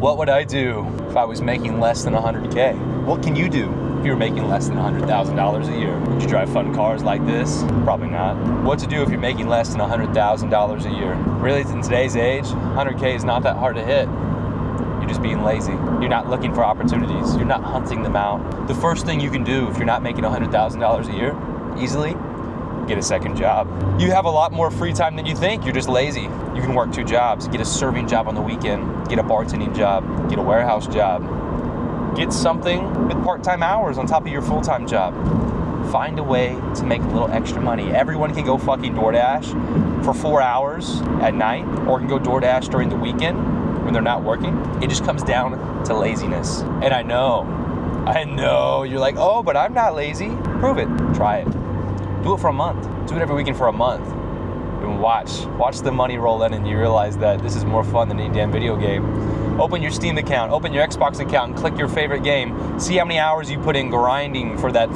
What would I do if I was making less than 100K? What can you do if you're making less than $100,000 a year? Would you drive fun cars like this? Probably not. What to do if you're making less than $100,000 a year? Really, in today's age, 100K is not that hard to hit. You're just being lazy. You're not looking for opportunities. You're not hunting them out. The first thing you can do if you're not making $100,000 a year easily, get a second job. You have a lot more free time than you think. You're just lazy. You can work 2 jobs. Get a serving job on the weekend. Get a bartending job. Get a warehouse job. Get something with part-time hours on top of your full-time job. Find a way to make a little extra money. Everyone can go fucking DoorDash for 4 hours at night, or can go DoorDash during the weekend when they're not working. It just comes down to laziness. And I know, you're like, oh, but I'm not lazy. Prove it. Try it. Do it for a month. Do it every weekend for a month. And watch the money roll in, and you realize that this is more fun than any damn video game. Open your Steam account, open your Xbox account, and click your favorite game. See how many hours you put in grinding for that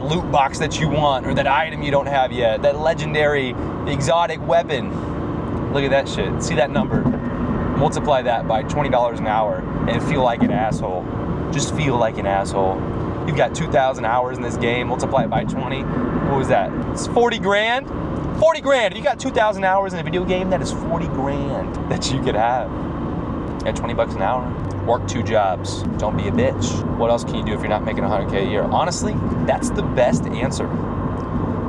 loot box that you want, or that item you don't have yet, that legendary exotic weapon. Look at that shit. See that number. Multiply that by $20 an hour and feel like an asshole. Just feel like an asshole. You've got 2,000 hours in this game, multiply it by 20. What was that? It's 40 grand? 40 grand. If you got 2,000 hours in a video game, that is 40 grand that you could have. At 20 bucks an hour. Work 2 jobs. Don't be a bitch. What else can you do if you're not making 100K a year? Honestly, that's the best answer.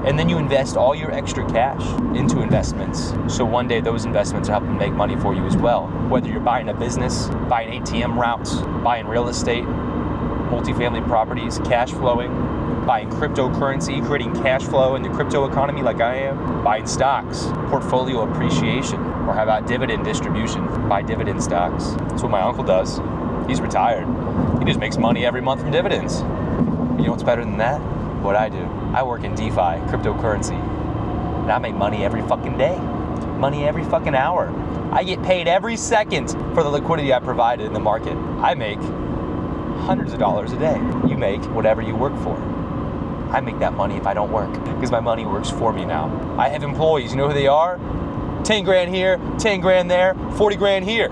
And then you invest all your extra cash into investments. So one day those investments are helping make money for you as well. Whether you're buying a business, buying ATM routes, buying real estate, multifamily properties, cash flowing, buying cryptocurrency, creating cash flow in the crypto economy like I am, buying stocks, portfolio appreciation, or how about dividend distribution? Buy dividend stocks. That's what my uncle does. He's retired. He just makes money every month from dividends. You know what's better than that? What I do. I work in DeFi, cryptocurrency, and I make money every fucking day. Money every fucking hour. I get paid every second for the liquidity I provided in the market. I make hundreds of dollars a day. You make whatever you work for. I make that money if I don't work, because my money works for me now. I have employees, you know who they are? 10 grand here, 10 grand there, 40 grand here.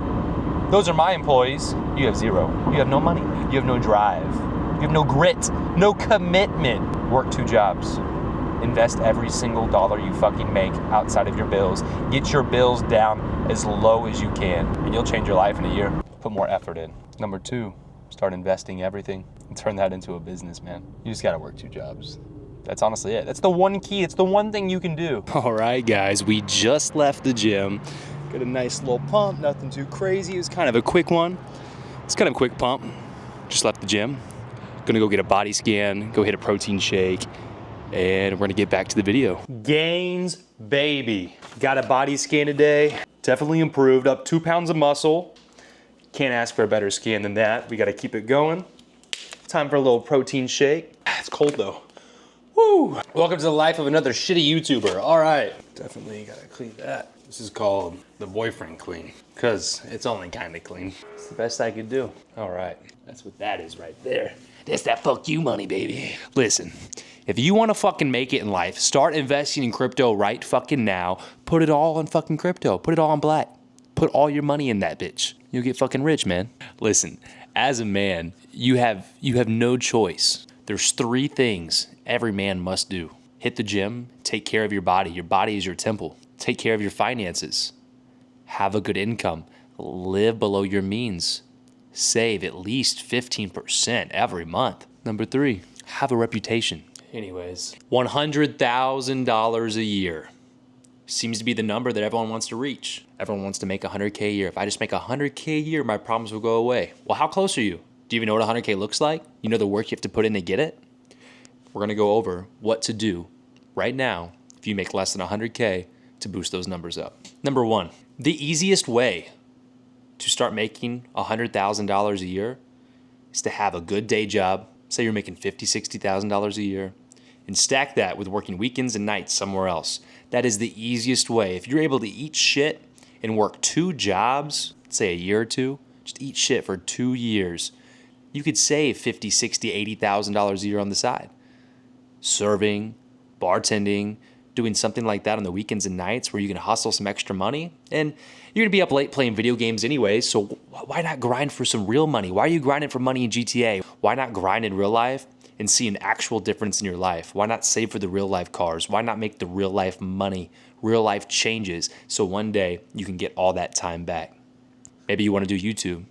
Those are my employees. You have zero. You have no money. You have no drive. You have no grit, no commitment. Work 2 jobs. Invest every single dollar you fucking make outside of your bills. Get your bills down as low as you can, and you'll change your life in a year. Put more effort in. Number 2, start investing everything and turn that into a business, man. You just gotta work 2 jobs. That's honestly it. That's the one key. It's the one thing you can do. All right, guys, we just left the gym. Got a nice little pump, nothing too crazy. It was kind of a quick one. It's kind of a quick pump. Just left the gym. Gonna go get a body scan, go hit a protein shake, and we're gonna get back to the video. Gains, baby. Got a body scan today. Definitely improved, up 2 pounds of muscle. Can't ask for a better scan than that. We gotta keep it going. Time for a little protein shake. It's cold though. Woo! Welcome to the life of another shitty YouTuber. All right, definitely gotta clean that. This is called the boyfriend clean, because it's only kinda clean. It's the best I could do. All right, that's what that is right there. That's that fuck you money, baby. Listen, if you wanna fucking make it in life, start investing in crypto right fucking now. Put it all on fucking crypto. Put it all on black. Put all your money in that bitch. You'll get fucking rich, man. Listen, as a man, you have no choice. There's 3 things every man must do. Hit the gym, take care of your body. Your body is your temple. Take care of your finances. Have a good income. Live below your means. Save at least 15% every month. Number 3, have a reputation. Anyways, $100,000 a year seems to be the number that everyone wants to reach. Everyone wants to make 100K a year. If I just make 100K a year, my problems will go away. Well, how close are you? Do you even know what 100K looks like? You know the work you have to put in to get it? We're gonna go over what to do right now if you make less than 100K to boost those numbers up. Number 1, the easiest way to start making $100,000 a year is to have a good day job. Say you're making $50,000, $60,000 a year, and stack that with working weekends and nights somewhere else. That is the easiest way. If you're able to eat shit and work 2 jobs, say a year or 2, just eat shit for 2 years, you could save $50,000, $60,000, $80,000 a year on the side. Serving, bartending, doing something like that on the weekends and nights where you can hustle some extra money, and you're gonna be up late playing video games anyway, so why not grind for some real money? Why are you grinding for money in GTA? Why not grind in real life and see an actual difference in your life? Why not save for the real life cars? Why not make the real life money, real life changes, so one day you can get all that time back? Maybe you want to do YouTube.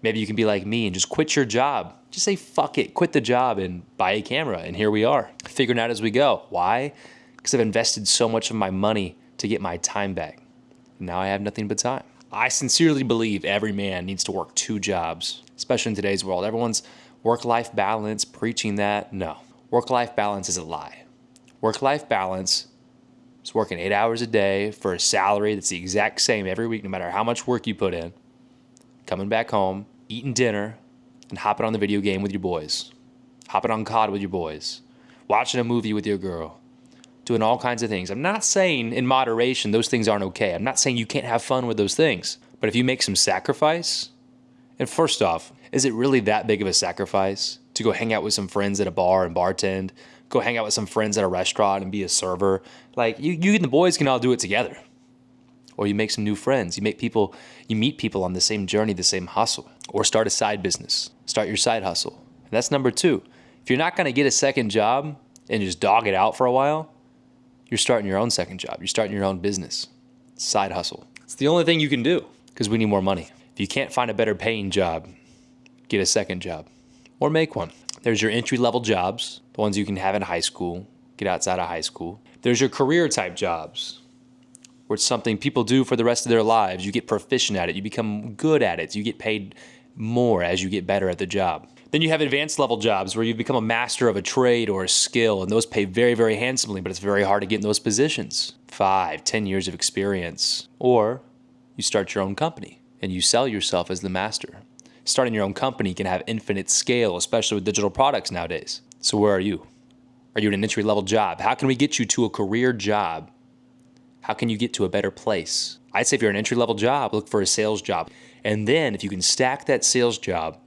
Maybe you can be like me and just quit your job. Just say, fuck it, quit the job and buy a camera. And here we are, figuring out as we go. Why? Because I've invested so much of my money to get my time back. And now I have nothing but time. I sincerely believe every man needs to work 2 jobs, especially in today's world. Everyone's work-life balance, preaching that. No, work-life balance is a lie. Work-life balance is working 8 hours a day for a salary that's the exact same every week, no matter how much work you put in, coming back home, eating dinner, and hopping on the video game with your boys, hopping on COD with your boys, watching a movie with your girl, doing all kinds of things. I'm not saying in moderation those things aren't okay. I'm not saying you can't have fun with those things. But if you make some sacrifice, and first off, is it really that big of a sacrifice to go hang out with some friends at a bar and bartend, go hang out with some friends at a restaurant and be a server? Like, you and the boys can all do it together. Or you make some new friends. You meet people on the same journey, the same hustle. Or start a side business. Start your side hustle. And that's number 2. If you're not going to get a second job and just dog it out for a while, you're starting your own second job. You're starting your own business. Side hustle. It's the only thing you can do because we need more money. If you can't find a better paying job, get a second job or make one. There's your entry-level jobs, the ones you can have in high school, get outside of high school. There's your career type jobs, where it's something people do for the rest of their lives. You get proficient at it. You become good at it. You get paid more as you get better at the job. Then you have advanced level jobs where you become a master of a trade or a skill, and those pay very, very handsomely, but it's very hard to get in those positions. 5, 10 years of experience. Or you start your own company and you sell yourself as the master. Starting your own company can have infinite scale, especially with digital products nowadays. So where are you? Are you in an entry level job? How can we get you to a career job? How can you get to a better place? I'd say if you're an entry-level job, look for a sales job. And then if you can stack that sales job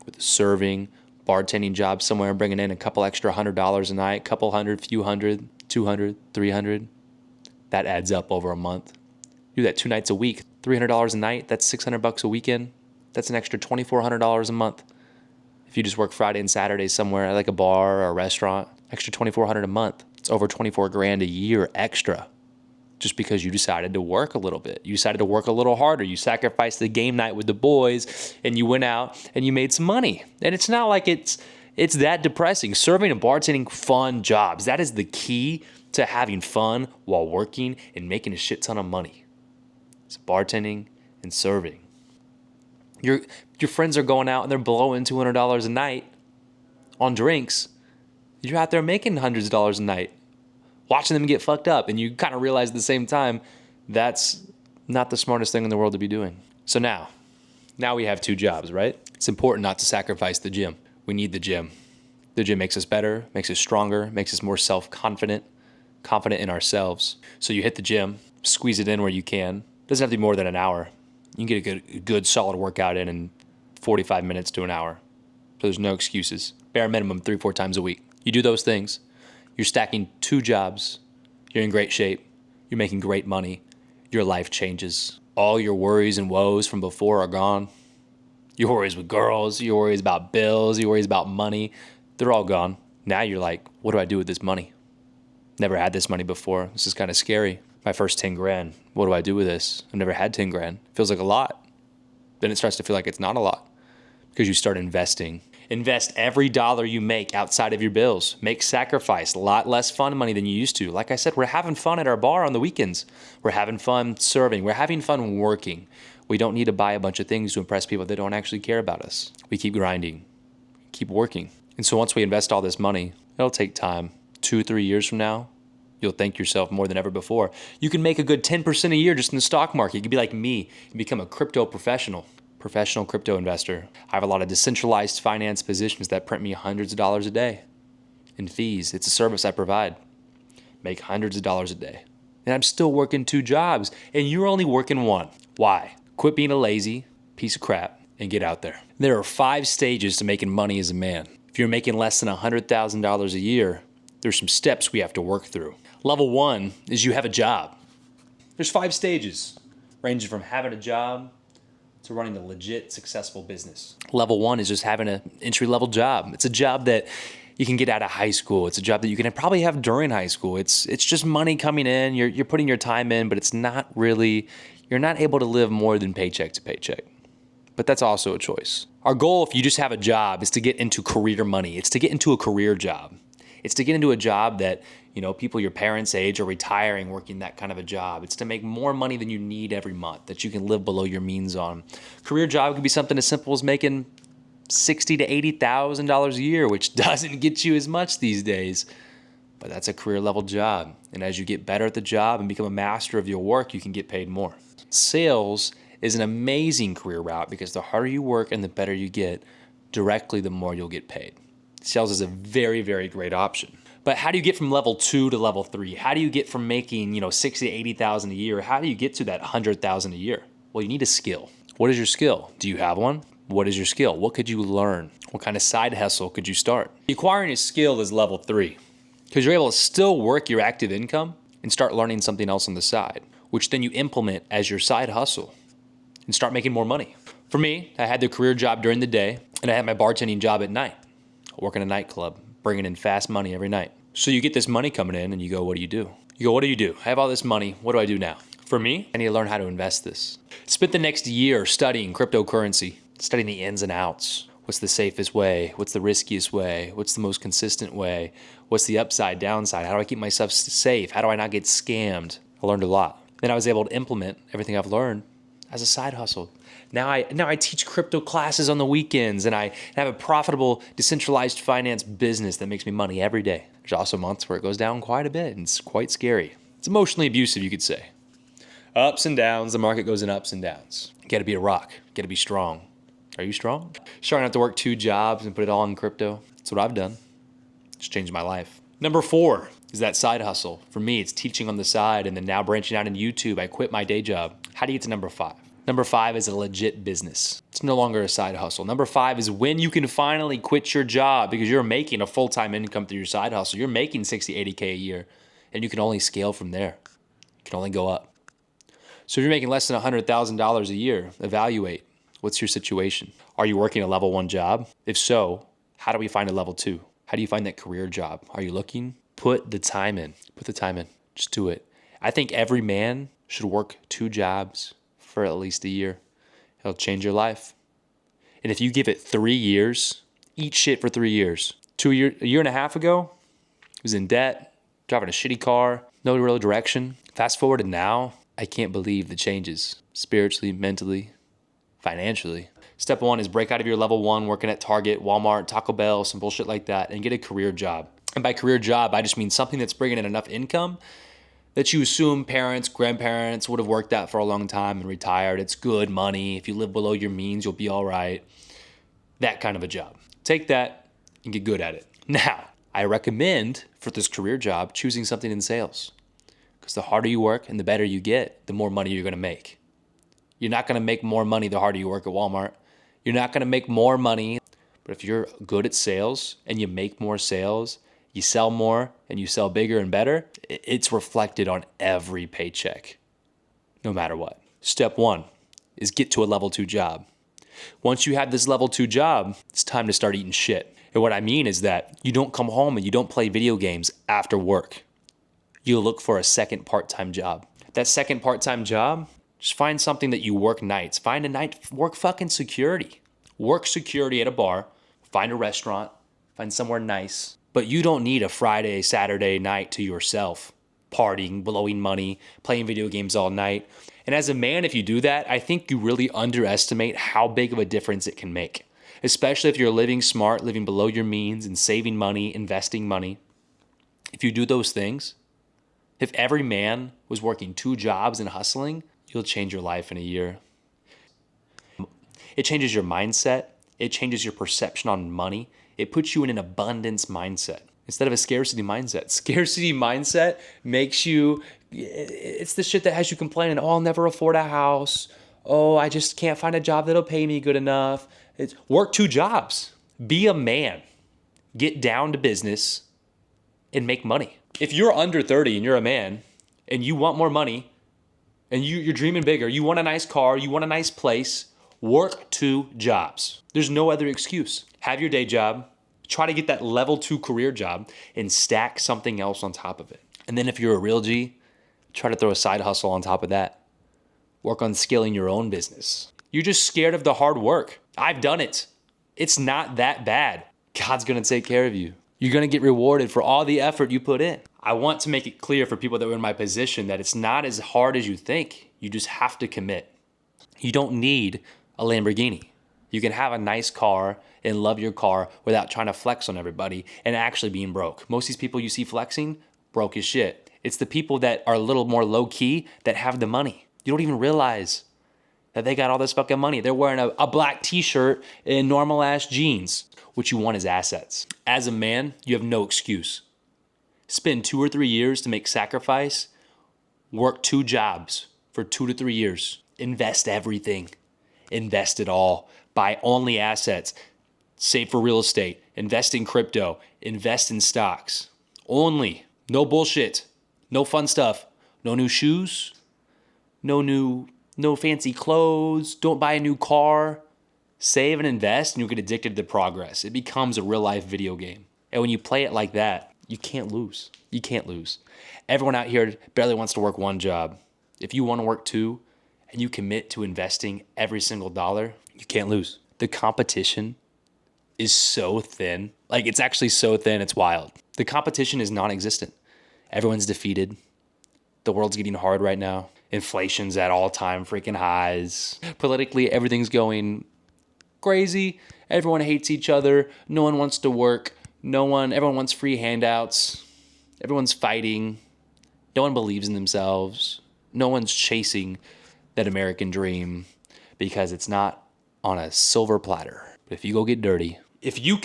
with a serving, bartending job somewhere, bringing in a couple extra $100 a night, couple hundred, few hundred, 200, 300, that adds up over a month. Do that 2 nights a week, $300 a night, that's $600 a weekend. That's an extra $2,400 a month. If you just work Friday and Saturday somewhere like a bar or a restaurant, extra $2,400 a month. It's over 24 grand a year extra. Just because you decided to work a little bit. You decided to work a little harder. You sacrificed the game night with the boys and you went out and you made some money. And it's not like it's that depressing. Serving and bartending, fun jobs. That is the key to having fun while working and making a shit ton of money. It's bartending and serving. Your friends are going out and they're blowing $200 a night on drinks. You're out there making hundreds of dollars a night, watching them get fucked up, and you kind of realize at the same time that's not the smartest thing in the world to be doing. So now we have 2 jobs, right? It's important not to sacrifice the gym. We need the gym. The gym makes us better, makes us stronger, makes us more self-confident, confident in ourselves. So you hit the gym, squeeze it in where you can. Doesn't have to be more than an hour. You can get a good solid workout in 45 minutes to an hour. So there's no excuses. Bare minimum 3-4 times a week. You do those things. You're stacking 2 jobs. You're in great shape. You're making great money. Your life changes. All your worries and woes from before are gone. Your worries with girls, your worries about bills, your worries about money, they're all gone. Now you're like, what do I do with this money? Never had this money before. This is kind of scary. My first 10 grand. What do I do with this? I've never had 10 grand. Feels like a lot. Then it starts to feel like it's not a lot because you start investing. Invest every dollar you make outside of your bills. Make sacrifice. A lot less fun money than you used to. Like I said, we're having fun at our bar on the weekends. We're having fun serving. We're having fun working. We don't need to buy a bunch of things to impress people that don't actually care about us. We keep grinding, keep working. And so once we invest all this money, it'll take time. 2-3 years from now, you'll thank yourself more than ever before. You can make a good 10% a year just in the stock market. You could be like me and become a crypto professional crypto investor. I have a lot of decentralized finance positions that print me hundreds of dollars a day in fees. It's a service I provide. Make hundreds of dollars a day. And I'm still working 2 jobs, and you're only working 1. Why? Quit being a lazy piece of crap and get out there. There are 5 stages to making money as a man. If you're making less than $100,000 a year, there's some steps we have to work through. Level 1 is you have a job. There's 5 stages, ranging from having a job to running a legit, successful business. Level 1 is just having an entry-level job. It's a job that you can get out of high school. It's a job that you can probably have during high school. It's just money coming in. You're putting your time in, but it's not really, you're not able to live more than paycheck to paycheck. But that's also a choice. Our goal, if you just have a job, is to get into career money. It's to get into a career job. It's to get into a job that, people your parents' age are retiring working that kind of a job. It's to make more money than you need every month, that you can live below your means on. Career job could be something as simple as making $60,000 to $80,000 a year, which doesn't get you as much these days. But that's a career level job. And as you get better at the job and become a master of your work, you can get paid more. Sales is an amazing career route because the harder you work and the better you get, directly the more you'll get paid. Sales is a very, very great option. But how do you get from level 2 to level 3? How do you get from making, $60,000 to $80,000 a year? How do you get to that $100,000 a year? Well, you need a skill. What is your skill? Do you have one? What is your skill? What could you learn? What kind of side hustle could you start? Acquiring a skill is level 3 because you're able to still work your active income and start learning something else on the side, which then you implement as your side hustle and start making more money. For me, I had the career job during the day and I had my bartending job at night. I work in a nightclub, bringing in fast money every night. So you get this money coming in and you go, what do you do? You go, what do you do? I have all this money. What do I do now? For me, I need to learn how to invest this. Spent the next year studying cryptocurrency, studying the ins and outs. What's the safest way? What's the riskiest way? What's the most consistent way? What's the upside, downside? How do I keep myself safe? How do I not get scammed? I learned a lot. Then I was able to implement everything I've learned as a side hustle. Now I teach crypto classes on the weekends and I have a profitable decentralized finance business that makes me money every day. There's also months where it goes down quite a bit and it's quite scary. It's emotionally abusive, you could say. Ups and downs, the market goes in ups and downs. You gotta be a rock, you gotta be strong. Are you strong? Sure, I don't have to work 2 jobs and put it all in crypto. That's what I've done. It's changed my life. Number 4 is that side hustle. For me, it's teaching on the side and then now branching out into YouTube. I quit my day job. How do you get to number 5? Number 5 is a legit business. It's no longer a side hustle. Number 5 is when you can finally quit your job because you're making a full-time income through your side hustle. You're making 60, 80K a year and you can only scale from there. You can only go up. So if you're making less than $100,000 a year, evaluate what's your situation. Are you working a level 1 job? If so, how do we find a level 2? How do you find that career job? Are you looking? Put the time in. Put the time in. Just do it. I think every man should work 2 jobs for at least a year. It'll change your life. And if you give it 3 years, eat shit for 3 years. A year and a half ago, I was in debt, driving a shitty car, no real direction. Fast forward to now, I can't believe the changes spiritually, mentally, financially. Step 1 is break out of your level 1, working at Target, Walmart, Taco Bell, some bullshit like that, and get a career job. And by career job, I just mean something that's bringing in enough income that you assume parents, grandparents would have worked at for a long time and retired. It's good money. If you live below your means, you'll be all right. That kind of a job. Take that and get good at it. Now, I recommend for this career job choosing something in sales because the harder you work and the better you get, the more money you're going to make. You're not going to make more money the harder you work at Walmart. You're not going to make more money. But if you're good at sales and you make more sales, you sell more and you sell bigger and better, it's reflected on every paycheck, no matter what. Step 1 is get to a level 2 job. Once you have this level 2 job, it's time to start eating shit. And what I mean is that you don't come home and you don't play video games after work. You look for a second part-time job. That second part-time job, just find something that you work nights. Find a night, work fucking security. Work security at a bar, find a restaurant, find somewhere nice. But you don't need a Friday, Saturday night to yourself, partying, blowing money, playing video games all night. And as a man, if you do that, I think you really underestimate how big of a difference it can make, especially if you're living smart, living below your means and saving money, investing money. If you do those things, if every man was working 2 jobs and hustling, you'll change your life in a year. It changes your mindset. It changes your perception on money. It puts you in an abundance mindset instead of a scarcity mindset. Scarcity mindset makes you, it's the shit that has you complaining, oh, I'll never afford a house. Oh, I just can't find a job that'll pay me good enough. It's work 2 jobs. Be a man. Get down to business and make money. If you're under 30 and you're a man and you want more money and you're dreaming bigger, you want a nice car, you want a nice place, work 2 jobs. There's no other excuse. Have your day job, try to get that level 2 career job and stack something else on top of it. And then if you're a real G, try to throw a side hustle on top of that. Work on scaling your own business. You're just scared of the hard work. I've done it. It's not that bad. God's gonna take care of you. You're gonna get rewarded for all the effort you put in. I want to make it clear for people that were in my position that it's not as hard as you think. You just have to commit. You don't need a Lamborghini. You can have a nice car and love your car without trying to flex on everybody and actually being broke. Most of these people you see flexing, broke as shit. It's the people that are a little more low key that have the money. You don't even realize that they got all this fucking money. They're wearing a black t-shirt and normal ass jeans. What you want is assets. As a man, you have no excuse. Spend 2 or 3 years to make sacrifice. Work 2 jobs for 2 to 3 years. Invest everything. Invest it all. Buy only assets. Save for real estate. Invest in crypto. Invest in stocks. Only. No bullshit. No fun stuff. No new shoes. No fancy clothes. Don't buy a new car. Save and invest and you'll get addicted to progress. It becomes a real life video game. And when you play it like that, you can't lose. You can't lose. Everyone out here barely wants to work 1 job. If you want to work 2 and you commit to investing every single dollar, you can't lose. The competition is so thin. Like, it's actually so thin, it's wild. The competition is non-existent. Everyone's defeated. The world's getting hard right now. Inflation's at all-time freaking highs. Politically, everything's going crazy. Everyone hates each other. No one wants to work. Everyone wants free handouts. Everyone's fighting. No one believes in themselves. No one's chasing that American dream because it's not on a silver platter. But if you go get dirty, if you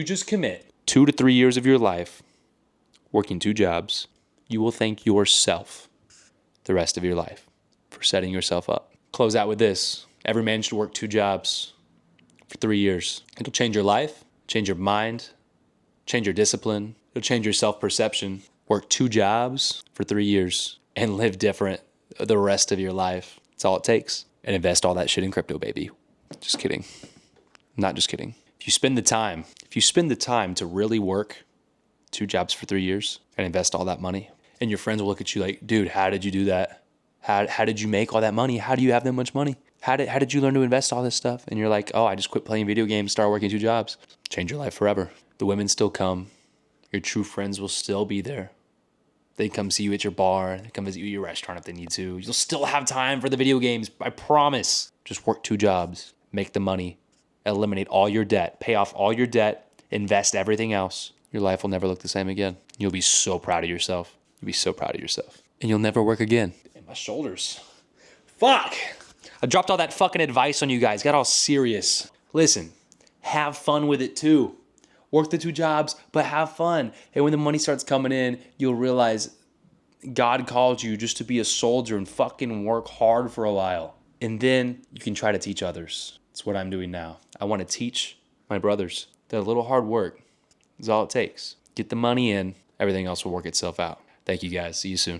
just commit 2 to 3 years of your life working 2 jobs, you will thank yourself the rest of your life for setting yourself up. Close out with this. Every man should work 2 jobs for 3 years. It'll change your life, change your mind, change your discipline. It'll change your self-perception. Work 2 jobs for 3 years and live different the rest of your life. That's all it takes. And invest all that shit in crypto, baby. Just kidding. Not just kidding. If you spend the time to really work 2 jobs for 3 years and invest all that money, and your friends will look at you like, dude, how did you do that? How did you make all that money? How do you have that much money? How did you learn to invest all this stuff? And you're like, oh, I just quit playing video games, started working 2 jobs. Change your life forever. The women still come. Your true friends will still be there. They come see you at your bar. They come visit you at your restaurant if they need to. You'll still have time for the video games. I promise. Just work 2 jobs. Make the money. Eliminate all your debt. Pay off all your debt. Invest everything else. Your life will never look the same again. You'll be so proud of yourself. You'll be so proud of yourself. And you'll never work again. And my shoulders. Fuck. I dropped all that fucking advice on you guys. Got all serious. Listen, have fun with it too. Work the 2 jobs, but have fun. And when the money starts coming in, you'll realize God called you just to be a soldier and fucking work hard for a while. And then you can try to teach others. That's what I'm doing now. I want to teach my brothers that a little hard work is all it takes. Get the money in. Everything else will work itself out. Thank you guys. See you soon.